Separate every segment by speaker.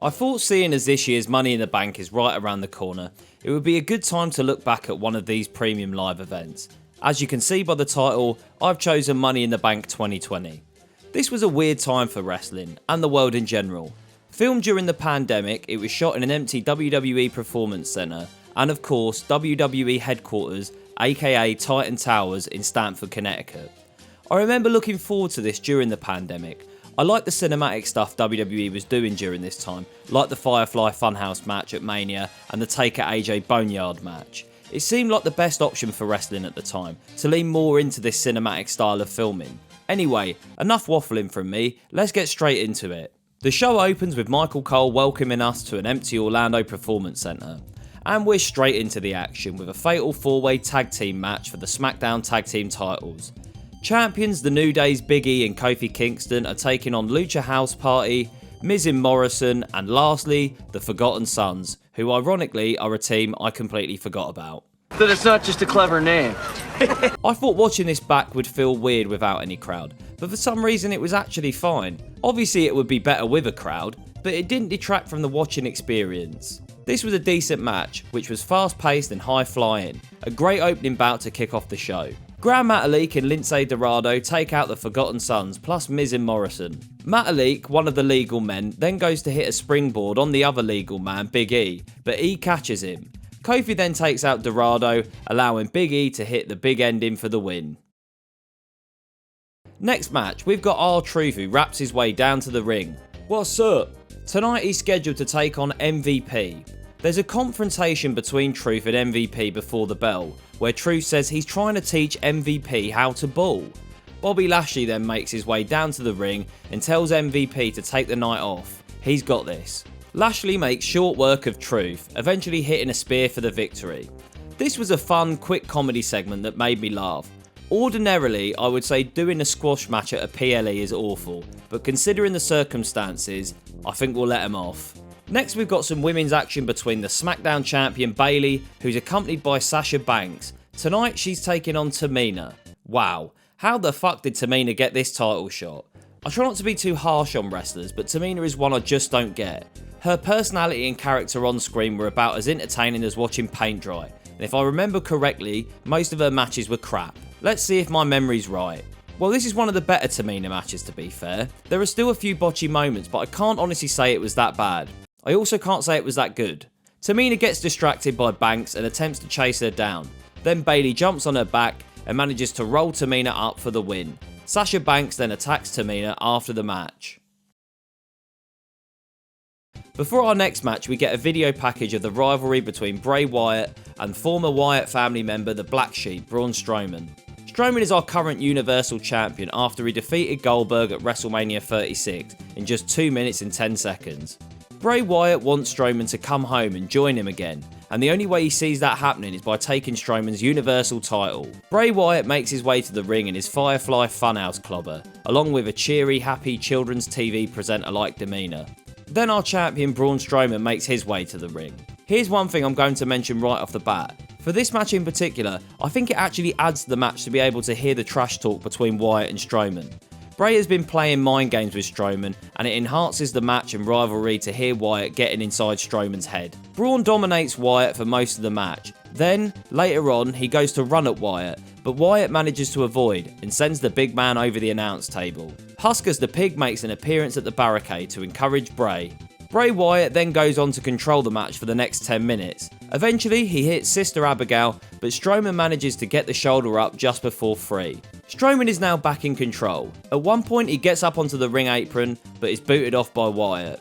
Speaker 1: I thought seeing as this year's Money in the Bank is right around the corner, it would be a good time to look back at one of these premium live events. As you can see by the title, I've chosen Money in the Bank 2020. This was a weird time for wrestling, and the world in general. Filmed during the pandemic, it was shot in an empty WWE Performance Center, and of course WWE headquarters, aka Titan Towers in Stamford, Connecticut. I remember looking forward to this during the pandemic. I liked the cinematic stuff WWE was doing during this time, like the Firefly Funhouse match at Mania and the Taker AJ Boneyard match. It seemed like the best option for wrestling at the time, to lean more into this cinematic style of filming. Anyway, enough waffling from me, let's get straight into it. The show opens with Michael Cole welcoming us to an empty Orlando Performance Center. And we're straight into the action with a fatal 4-way tag team match for the SmackDown Tag Team titles. Champions The New Day's Big E and Kofi Kingston are taking on Lucha House Party, Miz and Morrison, and lastly, the Forgotten Sons, who ironically are a team I completely forgot about.
Speaker 2: That it's not just a clever name.
Speaker 1: I thought watching this back would feel weird without any crowd, but for some reason it was actually fine. Obviously it would be better with a crowd, but it didn't detract from the watching experience. This was a decent match, which was fast paced and high flying, a great opening bout to kick off the show. Gran Metalik and Lince Dorado take out the Forgotten Sons plus Miz and Morrison. Metalik, one of the legal men, then goes to hit a springboard on the other legal man, Big E, but E catches him. Kofi then takes out Dorado, allowing Big E to hit the big ending for the win. Next match, we've got R-Truth who raps his way down to the ring. What's up? Tonight he's scheduled to take on MVP. There's a confrontation between Truth and MVP before the bell, where Truth says he's trying to teach MVP how to bull. Bobby Lashley then makes his way down to the ring and tells MVP to take the night off. He's got this. Lashley makes short work of Truth, eventually hitting a spear for the victory. This was a fun, quick comedy segment that made me laugh. Ordinarily, I would say doing a squash match at a PLE is awful, but considering the circumstances, I think we'll let him off. Next we've got some women's action between the SmackDown champion Bayley, who's accompanied by Sasha Banks. Tonight she's taking on Tamina. Wow, how the fuck did Tamina get this title shot? I try not to be too harsh on wrestlers, but Tamina is one I just don't get. Her personality and character on screen were about as entertaining as watching paint dry, and if I remember correctly, most of her matches were crap. Let's see if my memory's right. Well, this is one of the better Tamina matches, to be fair. There are still a few botchy moments, but I can't honestly say it was that bad. I also can't say it was that good. Tamina gets distracted by Banks and attempts to chase her down. Then Bayley jumps on her back and manages to roll Tamina up for the win. Sasha Banks then attacks Tamina after the match. Before our next match, we get a video package of the rivalry between Bray Wyatt and former Wyatt family member the Black Sheep, Braun Strowman. Strowman is our current Universal Champion after he defeated Goldberg at WrestleMania 36 in just 2 minutes and 10 seconds. Bray Wyatt wants Strowman to come home and join him again, and the only way he sees that happening is by taking Strowman's Universal title. Bray Wyatt makes his way to the ring in his Firefly Funhouse clobber, along with a cheery, happy children's TV presenter-like demeanour. Then our champion Braun Strowman makes his way to the ring. Here's one thing I'm going to mention right off the bat. For this match in particular, I think it actually adds to the match to be able to hear the trash talk between Wyatt and Strowman. Bray has been playing mind games with Strowman, and it enhances the match and rivalry to hear Wyatt getting inside Strowman's head. Braun dominates Wyatt for most of the match. Then, later on, he goes to run at Wyatt, but Wyatt manages to avoid and sends the big man over the announce table. Huskers the Pig makes an appearance at the barricade to encourage Bray. Bray Wyatt then goes on to control the match for the next 10 minutes. Eventually, he hits Sister Abigail, but Strowman manages to get the shoulder up just before 3. Strowman is now back in control. At one point, he gets up onto the ring apron, but is booted off by Wyatt.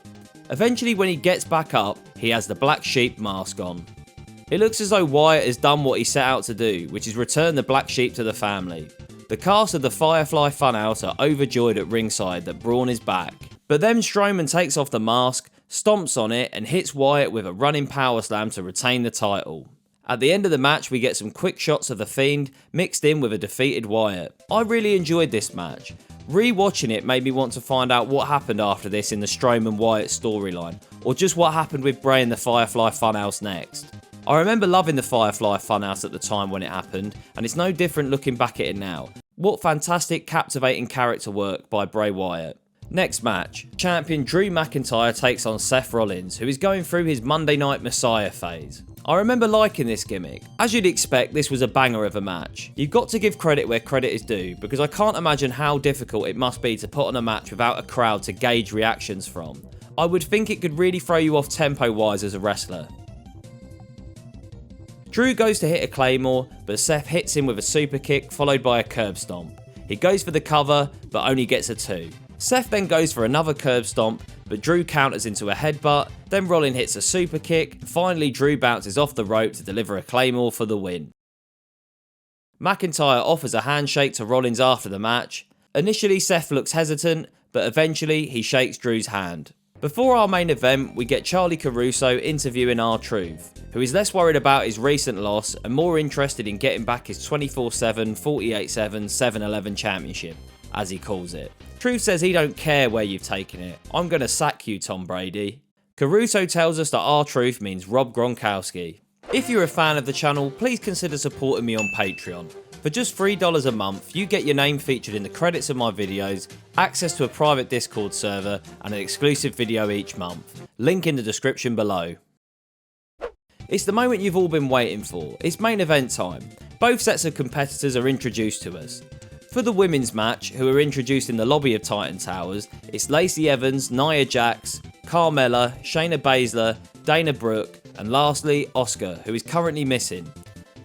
Speaker 1: Eventually, when he gets back up, he has the Black Sheep mask on. It looks as though Wyatt has done what he set out to do, which is return the Black Sheep to the family. The cast of the Firefly Funhouse are overjoyed at ringside that Braun is back. But then Strowman takes off the mask, stomps on it, and hits Wyatt with a running power slam to retain the title. At the end of the match, we get some quick shots of the Fiend mixed in with a defeated Wyatt. I really enjoyed this match. Re-watching it made me want to find out what happened after this in the Strowman-Wyatt storyline, or just what happened with Bray and the Firefly Funhouse next. I remember loving the Firefly Funhouse at the time when it happened, and it's no different looking back at it now. What fantastic, captivating character work by Bray Wyatt. Next match, champion Drew McIntyre takes on Seth Rollins, who is going through his Monday Night Messiah phase. I remember liking this gimmick. As you'd expect, this was a banger of a match. You've got to give credit where credit is due, because I can't imagine how difficult it must be to put on a match without a crowd to gauge reactions from. I would think it could really throw you off tempo-wise as a wrestler. Drew goes to hit a claymore, but Seth hits him with a super kick followed by a curb stomp. He goes for the cover, but only gets a 2. Seth then goes for another curb stomp, but Drew counters into a headbutt, then Rollins hits a super kick, finally Drew bounces off the rope to deliver a claymore for the win. McIntyre offers a handshake to Rollins after the match. Initially Seth looks hesitant, but eventually he shakes Drew's hand. Before our main event, we get Charlie Caruso interviewing R-Truth, who is less worried about his recent loss and more interested in getting back his 24/7, 48/7, 7-11 championship, as he calls it. Truth says he don't care where you've taken it. I'm gonna sack you, Tom Brady. Caruso tells us that R-Truth means Rob Gronkowski. If you're a fan of the channel, please consider supporting me on Patreon. For just $3 a month, you get your name featured in the credits of my videos, access to a private Discord server, and an exclusive video each month. Link in the description below. It's the moment you've all been waiting for. It's main event time. Both sets of competitors are introduced to us. For the women's match, who are introduced in the lobby of Titan Towers, it's Lacey Evans, Nia Jax, Carmella, Shayna Baszler, Dana Brooke, and lastly, Asuka, who is currently missing.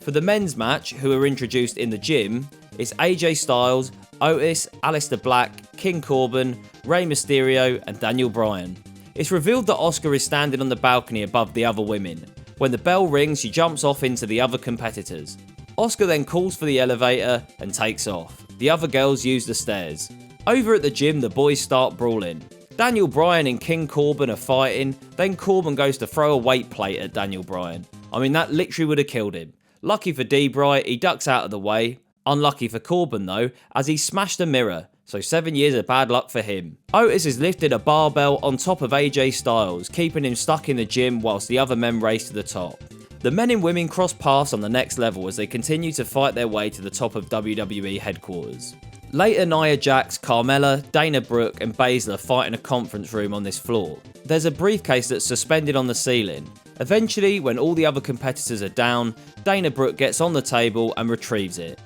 Speaker 1: For the men's match, who are introduced in the gym, it's AJ Styles, Otis, Aleister Black, King Corbin, Rey Mysterio, and Daniel Bryan. It's revealed that Asuka is standing on the balcony above the other women. When the bell rings, she jumps off into the other competitors. Asuka then calls for the elevator and takes off. The other girls use the stairs. Over at the gym, the boys start brawling. Daniel Bryan and King Corbin are fighting, then Corbin goes to throw a weight plate at Daniel Bryan. I mean, that literally would have killed him. Lucky for D-Bry, he ducks out of the way. Unlucky for Corbin though, as he smashed a mirror, so 7 years of bad luck for him. Otis has lifted a barbell on top of AJ Styles, keeping him stuck in the gym whilst the other men race to the top. The men and women cross paths on the next level as they continue to fight their way to the top of WWE headquarters. Later, Nia Jax, Carmella, Dana Brooke and Baszler fight in a conference room on this floor. There's a briefcase that's suspended on the ceiling. Eventually, when all the other competitors are down, Dana Brooke gets on the table and retrieves it.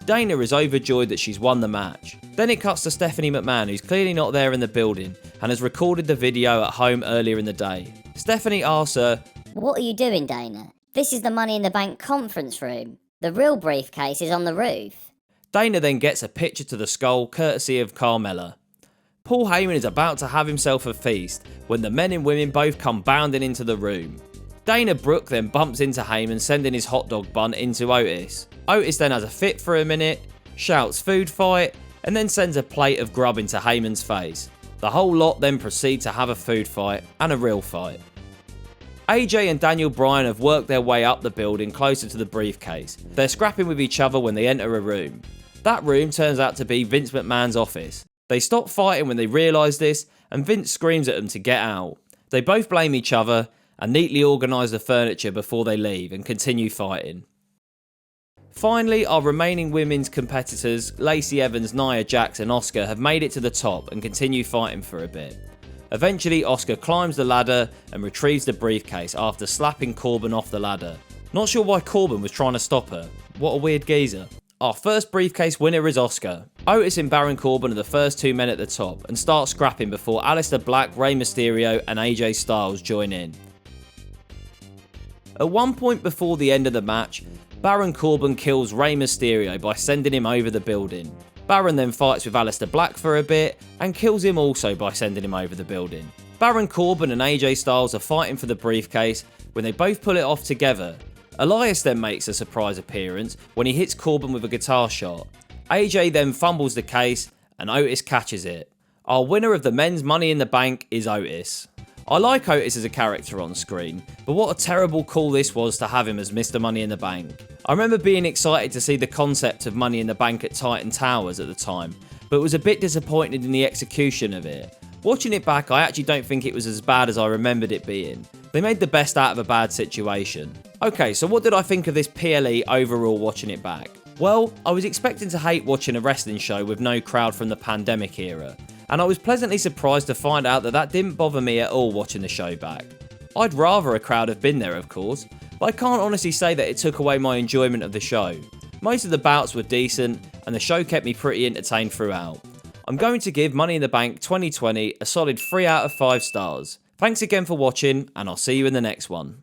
Speaker 1: Dana is overjoyed that she's won the match. Then it cuts to Stephanie McMahon, who's clearly not there in the building and has recorded the video at home earlier in the day. Stephanie asks her,
Speaker 3: "What are you doing, Dana? This is the Money in the Bank conference room. The real briefcase is on the roof."
Speaker 1: Dana then gets a picture to the skull courtesy of Carmella. Paul Heyman is about to have himself a feast when the men and women both come bounding into the room. Dana Brooke then bumps into Heyman, sending his hot dog bun into Otis. Otis then has a fit for a minute, shouts food fight, and then sends a plate of grub into Heyman's face. The whole lot then proceed to have a food fight, and a real fight. AJ and Daniel Bryan have worked their way up the building closer to the briefcase. They're scrapping with each other when they enter a room. That room turns out to be Vince McMahon's office. They stop fighting when they realise this, and Vince screams at them to get out. They both blame each other, and neatly organise the furniture before they leave and continue fighting. Finally, our remaining women's competitors, Lacey Evans, Nia Jax and Asuka, have made it to the top and continue fighting for a bit. Eventually, Asuka climbs the ladder and retrieves the briefcase after slapping Corbin off the ladder. Not sure why Corbin was trying to stop her. What a weird geezer. Our first briefcase winner is Asuka. Otis and Baron Corbin are the first two men at the top and start scrapping before Aleister Black, Rey Mysterio and AJ Styles join in. At one point before the end of the match, Baron Corbin kills Rey Mysterio by sending him over the building. Baron then fights with Aleister Black for a bit and kills him also by sending him over the building. Baron Corbin and AJ Styles are fighting for the briefcase when they both pull it off together. Elias then makes a surprise appearance when he hits Corbin with a guitar shot. AJ then fumbles the case and Otis catches it. Our winner of the men's Money in the Bank is Otis. I like Otis as a character on screen, but what a terrible call this was to have him as Mr. Money in the Bank. I remember being excited to see the concept of Money in the Bank at Titan Towers at the time, but was a bit disappointed in the execution of it. Watching it back, I actually don't think it was as bad as I remembered it being. They made the best out of a bad situation. Okay, so what did I think of this PLE overall watching it back? Well, I was expecting to hate watching a wrestling show with no crowd from the pandemic era, and I was pleasantly surprised to find out that didn't bother me at all watching the show back. I'd rather a crowd have been there, of course, but I can't honestly say that it took away my enjoyment of the show. Most of the bouts were decent, and the show kept me pretty entertained throughout. I'm going to give Money in the Bank 2020 a solid 3 out of 5 stars. Thanks again for watching, and I'll see you in the next one.